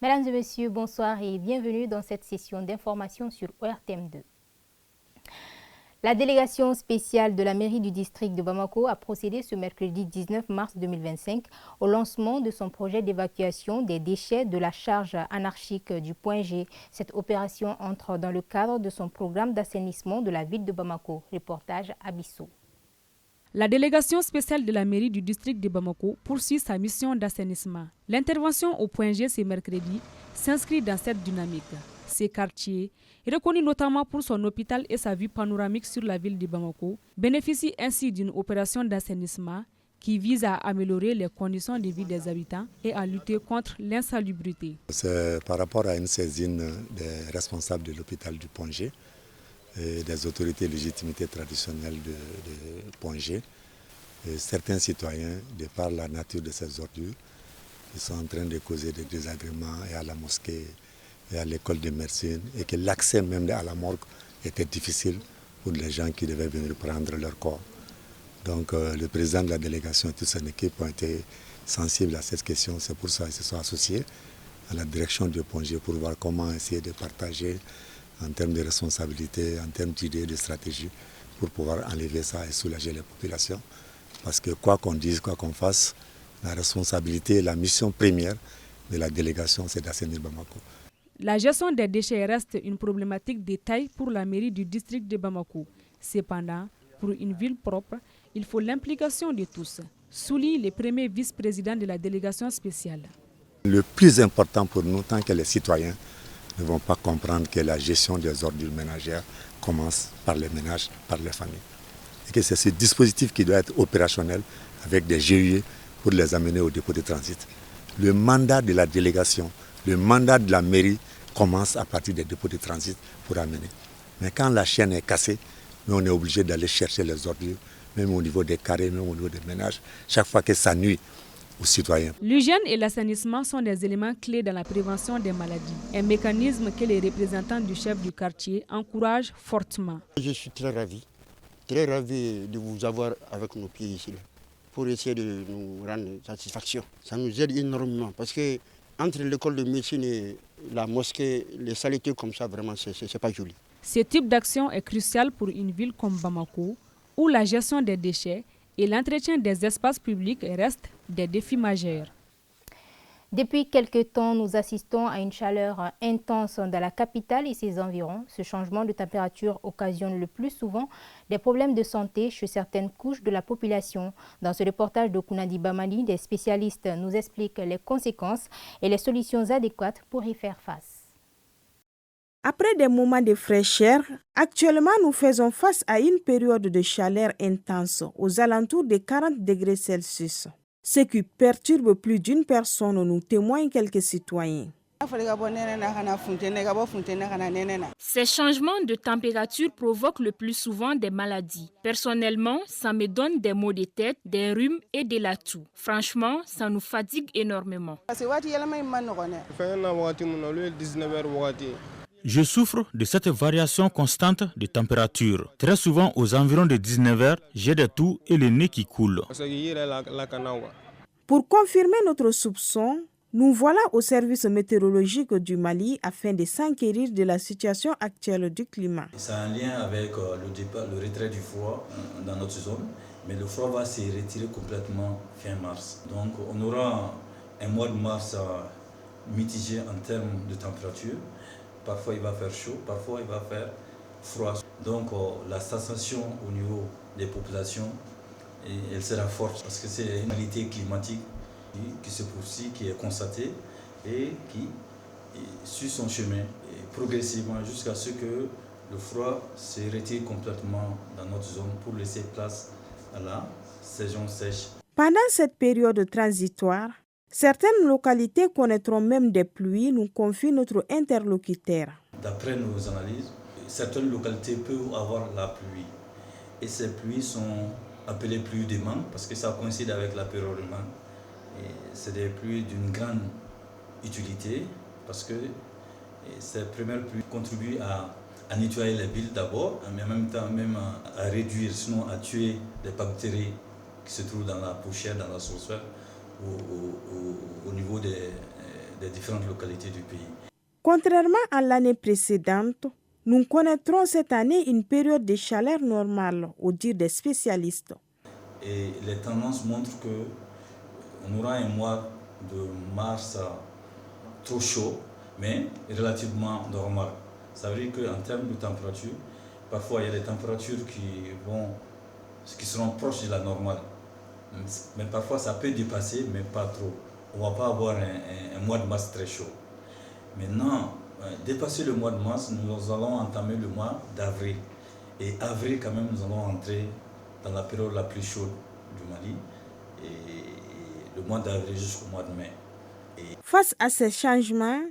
Mesdames et messieurs, bonsoir et bienvenue dans cette session d'information sur ORTM2. La délégation spéciale de la mairie du district de Bamako a procédé ce mercredi 19 mars 2025 au lancement de son projet d'évacuation des déchets de la charge anarchique du Point G. Cette opération entre dans le cadre de son programme d'assainissement de la ville de Bamako. Reportage Abisso. La délégation spéciale de la mairie du district de Bamako poursuit sa mission d'assainissement. L'intervention au Point G ce mercredi s'inscrit dans cette dynamique. Ces quartiers, reconnus notamment pour son hôpital et sa vue panoramique sur la ville de Bamako, bénéficient ainsi d'une opération d'assainissement qui vise à améliorer les conditions de vie des habitants et à lutter contre l'insalubrité. C'est par rapport à une saisine des responsables de l'hôpital du Point G et des autorités de légitimité traditionnelle de Point G. Et certains citoyens, de par la nature de ces ordures, ils sont en train de causer des désagréments et à la mosquée et à l'école de médecine et que l'accès même à la morgue était difficile pour les gens qui devaient venir prendre leur corps. Donc le président de la délégation et toute son équipe ont été sensibles à cette question. C'est pour ça qu'ils se sont associés à la direction du Point G pour voir comment essayer de partager en termes de responsabilité, en termes d'idées, de stratégie, pour pouvoir enlever ça et soulager les populations. Parce que quoi qu'on dise, quoi qu'on fasse, la responsabilité, la mission première de la délégation, c'est d'assainir Bamako. La gestion des déchets reste une problématique de taille pour la mairie du district de Bamako. Cependant, pour une ville propre, il faut l'implication de tous, souligne le premier vice-président de la délégation spéciale. Le plus important pour nous, tant que les citoyens ne vont pas comprendre que la gestion des ordures ménagères commence par les ménages, par les familles. Et que c'est ce dispositif qui doit être opérationnel avec des GIE pour les amener au dépôt de transit. Le mandat de la délégation, le mandat de la mairie commence à partir des dépôts de transit pour amener. Mais quand la chaîne est cassée, on est obligé d'aller chercher les ordures, même au niveau des carrés, même au niveau des ménages, chaque fois que ça nuit aux citoyens. L'hygiène et l'assainissement sont des éléments clés dans la prévention des maladies, un mécanisme que les représentants du chef du quartier encouragent fortement. Je suis très ravi de vous avoir avec nos pieds ici, pour essayer de nous rendre satisfaction. Ça nous aide énormément parce que entre l'école de médecine et la mosquée, les saletés comme ça, vraiment, c'est pas joli. Ce type d'action est crucial pour une ville comme Bamako, où la gestion des déchets et l'entretien des espaces publics restent des défis majeurs. Depuis quelque temps, nous assistons à une chaleur intense dans la capitale et ses environs. Ce changement de température occasionne le plus souvent des problèmes de santé chez certaines couches de la population. Dans ce reportage de Kounadi Bamali, des spécialistes nous expliquent les conséquences et les solutions adéquates pour y faire face. Après des moments de fraîcheur, actuellement nous faisons face à une période de chaleur intense aux alentours de 40 degrés Celsius. Ce qui perturbe plus d'une personne, nous témoignent quelques citoyens. Ces changements de température provoquent le plus souvent des maladies. Personnellement, ça me donne des maux de tête, des rhumes et de la toux. Franchement, ça nous fatigue énormément. Je souffre de cette variation constante de température. Très souvent, aux environs de 19h, j'ai des toux et le nez qui coule. Pour confirmer notre soupçon, nous voilà au service météorologique du Mali afin de s'enquérir de la situation actuelle du climat. C'est un lien avec le retrait du froid dans notre zone, mais le froid va se retirer complètement fin mars. Donc on aura un mois de mars mitigé en termes de température. Parfois il va faire chaud, parfois il va faire froid. Donc la sensation au niveau des populations, elle sera forte parce que c'est une réalité climatique qui se poursuit, qui est constatée et qui suit son chemin progressivement jusqu'à ce que le froid se retire complètement dans notre zone pour laisser place à la saison sèche. Pendant cette période transitoire, certaines localités connaîtront même des pluies, nous confie notre interlocuteur. D'après nos analyses, certaines localités peuvent avoir la pluie. Et ces pluies sont appelées pluies de mangue parce que ça coïncide avec la période de mangue. Et c'est des pluies d'une grande utilité parce que ces premières pluies contribuent à à nettoyer les billes d'abord, mais en même temps même à réduire, sinon à tuer les bactéries qui se trouvent dans la poussière, dans la sourcière, au niveau des différentes localités du pays. Contrairement à l'année précédente, nous connaîtrons cette année une période de chaleur normale, au dire des spécialistes. Et les tendances montrent qu'on aura un mois de mars trop chaud, mais relativement normal. Ça veut dire qu'en termes de température, parfois il y a des températures qui seront proches de la normale. Mais parfois ça peut dépasser, mais pas trop. On ne va pas avoir un mois de mars très chaud. Maintenant, dépasser le mois de mars, nous allons entamer le mois d'avril. Et avril, quand même, nous allons entrer dans la période la plus chaude du Mali. Et le mois d'avril jusqu'au mois de mai. Face à ces changements,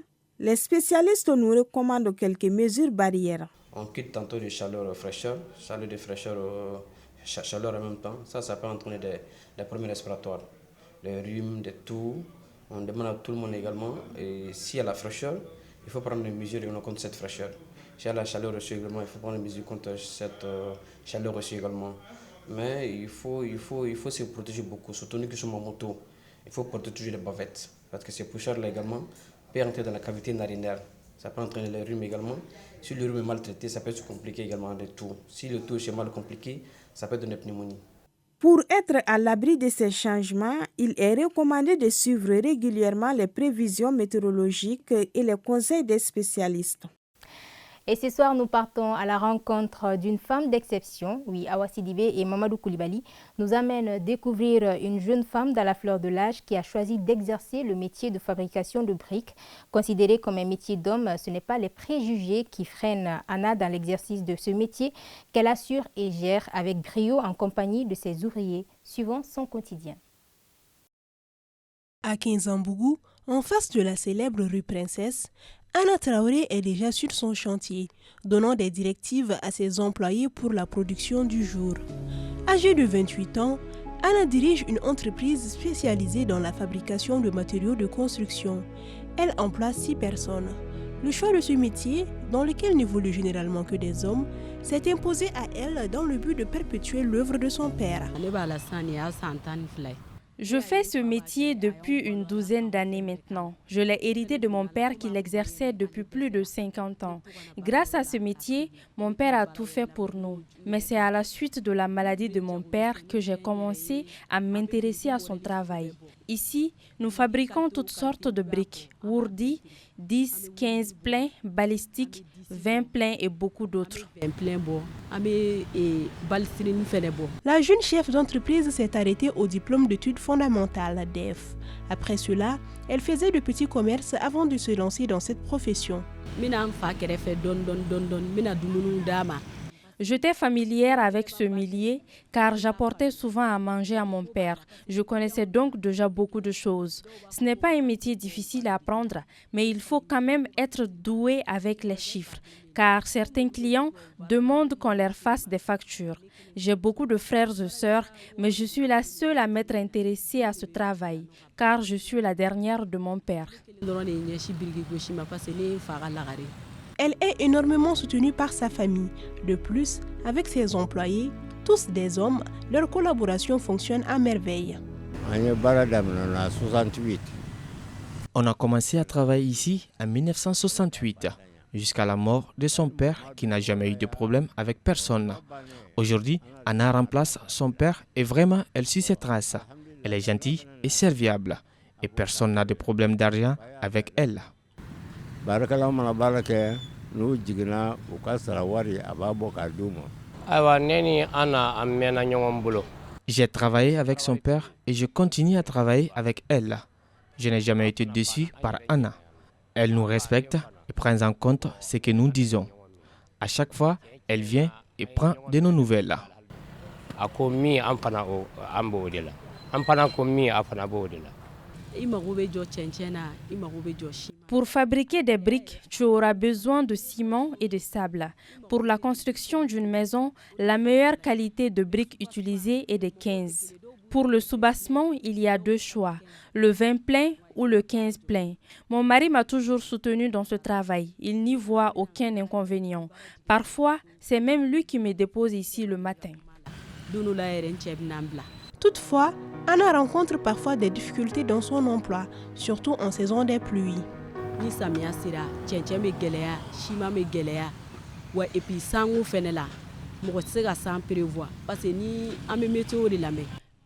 les spécialistes nous recommandent quelques mesures barrières. On quitte tantôt de chaleur fraîcheur, chaleur de fraîcheur, chaleur en même temps. Ça peut entraîner des problèmes respiratoires, des rhumes, des toux. On demande à tout le monde également, et s'il y a la fraîcheur, il faut prendre des mesures contre cette fraîcheur. S'il y a la chaleur aussi également, il faut prendre des mesures contre cette chaleur aussi également. Mais il faut se protéger beaucoup, surtout nous qui sommes en moto. Il faut protéger les bavettes, parce que ces poussières-là également peuvent entrer dans la cavité narinaire. Ça peut entraîner les rhumes également. Si le rhume est mal traité, ça peut se compliquer également des toux. Si le toux est mal compliqué, ça peut donner pneumonie. Pour être à l'abri de ces changements, il est recommandé de suivre régulièrement les prévisions météorologiques et les conseils des spécialistes. Et ce soir, nous partons à la rencontre d'une femme d'exception. Oui, Awa Sidibé et Mamadou Koulibaly nous amènent découvrir une jeune femme dans la fleur de l'âge qui a choisi d'exercer le métier de fabrication de briques. Considéré comme un métier d'homme, ce n'est pas les préjugés qui freinent Anna dans l'exercice de ce métier qu'elle assure et gère avec brio en compagnie de ses ouvriers, suivant son quotidien. À Kinzambougou, en face de la célèbre rue Princesse, Anna Traoré est déjà sur son chantier, donnant des directives à ses employés pour la production du jour. Âgée de 28 ans, Anna dirige une entreprise spécialisée dans la fabrication de matériaux de construction. Elle emploie 6 personnes. Le choix de ce métier, dans lequel n'évoluent généralement que des hommes, s'est imposé à elle dans le but de perpétuer l'œuvre de son père. Je fais ce métier depuis une douzaine d'années maintenant. Je l'ai hérité de mon père qui l'exerçait depuis plus de 50 ans. Grâce à ce métier, mon père a tout fait pour nous. Mais c'est à la suite de la maladie de mon père que j'ai commencé à m'intéresser à son travail. Ici, nous fabriquons toutes sortes de briques, ourdi, 10, 15 pleins, balistiques, 20 pleins et beaucoup d'autres. La jeune chef d'entreprise s'est arrêtée au diplôme d'études fondamentales, DEF. Après cela, elle faisait de petits commerces avant de se lancer dans cette profession. J'étais familière avec ce milieu car j'apportais souvent à manger à mon père. Je connaissais donc déjà beaucoup de choses. Ce n'est pas un métier difficile à apprendre, mais il faut quand même être doué avec les chiffres car certains clients demandent qu'on leur fasse des factures. J'ai beaucoup de frères et sœurs, mais je suis la seule à m'être intéressée à ce travail car je suis la dernière de mon père. Elle est énormément soutenue par sa famille. De plus, avec ses employés, tous des hommes, leur collaboration fonctionne à merveille. On a commencé à travailler ici en 1968, jusqu'à la mort de son père qui n'a jamais eu de problème avec personne. Aujourd'hui, Anna remplace son père et vraiment, elle suit ses traces. Elle est gentille et serviable et personne n'a de problème d'argent avec elle. J'ai travaillé avec son père et je continue à travailler avec elle. Je n'ai jamais été déçu par Anna. Elle nous respecte et prend en compte ce que nous disons. À chaque fois, elle vient et prend de nos nouvelles. Pour fabriquer des briques, tu auras besoin de ciment et de sable. Pour la construction d'une maison, la meilleure qualité de briques utilisée est de 15. Pour le soubassement, il y a 2 choix, le 20 plein ou le 15 plein. Mon mari m'a toujours soutenu dans ce travail. Il n'y voit aucun inconvénient. Parfois, c'est même lui qui me dépose ici le matin. Toutefois, Anna rencontre parfois des difficultés dans son emploi, surtout en saison des pluies.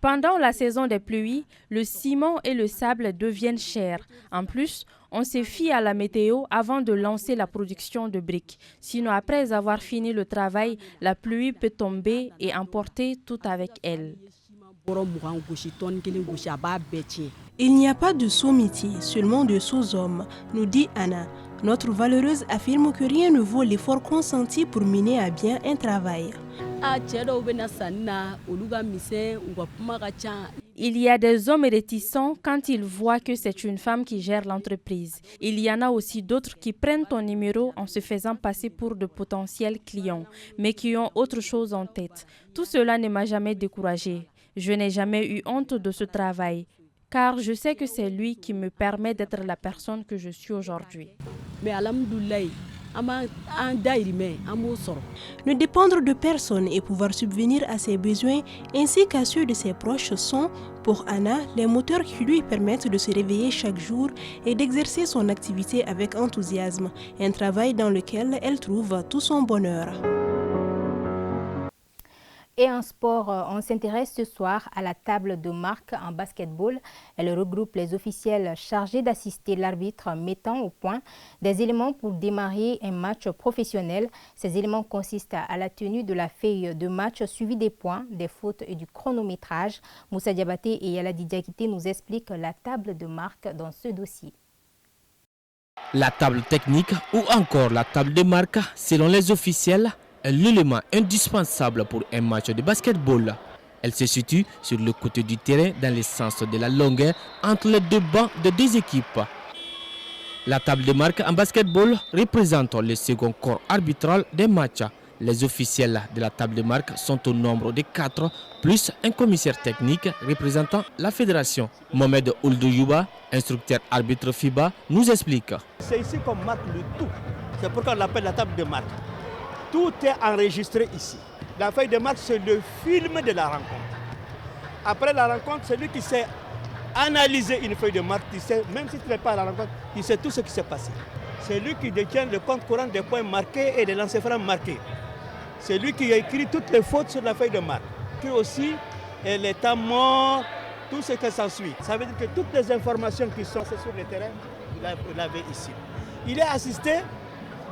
Pendant la saison des pluies, le ciment et le sable deviennent chers. En plus, on se fie à la météo avant de lancer la production de briques. Sinon, après avoir fini le travail, la pluie peut tomber et emporter tout avec elle. Il n'y a pas de sous-métier, seulement de sous-hommes, nous dit Anna. Notre valeureuse affirme que rien ne vaut l'effort consenti pour mener à bien un travail. Il y a des hommes réticents quand ils voient que c'est une femme qui gère l'entreprise. Il y en a aussi d'autres qui prennent ton numéro en se faisant passer pour de potentiels clients, mais qui ont autre chose en tête. Tout cela ne m'a jamais découragée. Je n'ai jamais eu honte de ce travail, car je sais que c'est lui qui me permet d'être la personne que je suis aujourd'hui. Ne dépendre de personne et pouvoir subvenir à ses besoins ainsi qu'à ceux de ses proches sont, pour Anna, les moteurs qui lui permettent de se réveiller chaque jour et d'exercer son activité avec enthousiasme, un travail dans lequel elle trouve tout son bonheur. Et en sport, on s'intéresse ce soir à la table de marque en basketball. Elle regroupe les officiels chargés d'assister l'arbitre mettant au point des éléments pour démarrer un match professionnel. Ces éléments consistent à la tenue de la feuille de match suivie des points, des fautes et du chronométrage. Moussa Diabaté et Yaladi Diakité nous expliquent la table de marque dans ce dossier. La table technique ou encore la table de marque, selon les officiels, est l'élément indispensable pour un match de basketball. Elle se situe sur le côté du terrain dans le sens de la longueur entre les deux bancs de deux équipes. La table de marque en basketball représente le second corps arbitral des matchs. Les officiels de la table de marque sont au nombre de 4, plus un commissaire technique représentant la fédération. Mohamed Ouldou-Youba, instructeur arbitre FIBA, nous explique. C'est ici qu'on marque le tout. C'est pourquoi on l'appelle la table de marque. Tout est enregistré ici. La feuille de match, c'est le film de la rencontre. Après la rencontre, celui qui sait analyser une feuille de match, même si tu n'es pas à la rencontre, il sait tout ce qui s'est passé. C'est lui qui détient le compte courant des points marqués et des lancers francs marqués. C'est lui qui a écrit toutes les fautes sur la feuille de match. Puis aussi, les temps morts, tout ce qui s'ensuit. Ça veut dire que toutes les informations qui sont sur le terrain, il l'avait ici. Il est assisté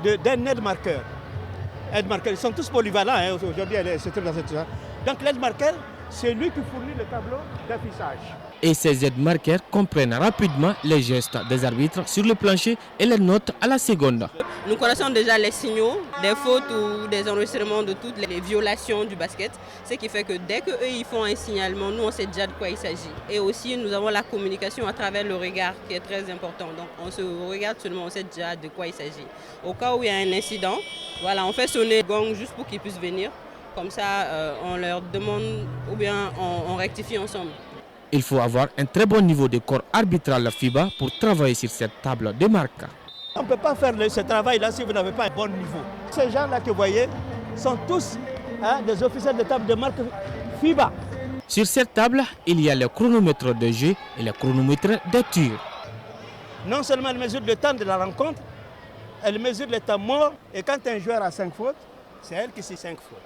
d'un aide-marqueur. Ils sont tous polyvalents aujourd'hui, c'est dans cette situation. Donc l'aide-marqueur, c'est lui qui fournit le tableau d'affichage. Et ces aides-marqueurs comprennent rapidement les gestes des arbitres sur le plancher et les notes à la seconde. Nous connaissons déjà les signaux, des fautes ou des enregistrements de toutes les violations du basket. Ce qui fait que dès qu'eux ils font un signalement, nous on sait déjà de quoi il s'agit. Et aussi nous avons la communication à travers le regard qui est très important. Donc on se regarde seulement, on sait déjà de quoi il s'agit. Au cas où il y a un incident, voilà, on fait sonner le gong juste pour qu'ils puissent venir. Comme ça, on leur demande ou bien on rectifie ensemble. Il faut avoir un très bon niveau de corps arbitral FIBA pour travailler sur cette table de marque. On ne peut pas faire ce travail-là si vous n'avez pas un bon niveau. Ces gens-là que vous voyez sont tous des officiels de table de marque FIBA. Sur cette table, il y a le chronomètre de jeu et le chronomètre de tir. Non seulement elle mesure le temps de la rencontre, elle mesure le temps mort. Et quand un joueur a 5 fautes, c'est elle qui suit 5 fautes.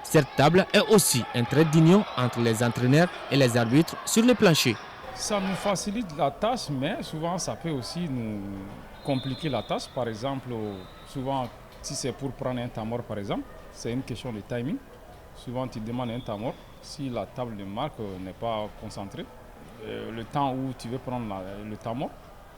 Cette table est aussi un trait d'union entre les entraîneurs et les arbitres sur le plancher. Ça nous facilite la tâche, mais souvent ça peut aussi nous compliquer la tâche. Par exemple, souvent si c'est pour prendre un temps mort, par exemple, c'est une question de timing. Souvent tu demandes un temps mort. Si la table de marque n'est pas concentrée, le temps où tu veux prendre le temps mort,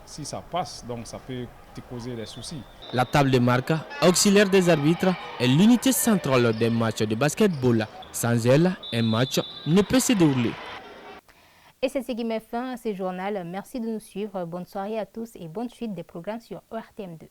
si ça passe, donc ça peut te causer des soucis. La table de marque, auxiliaire des arbitres, est l'unité centrale des matchs de basketball. Sans elle, un match ne peut se dérouler. Et c'est ce qui met fin à ce journal. Merci de nous suivre. Bonne soirée à tous et bonne suite des programmes sur ORTM2.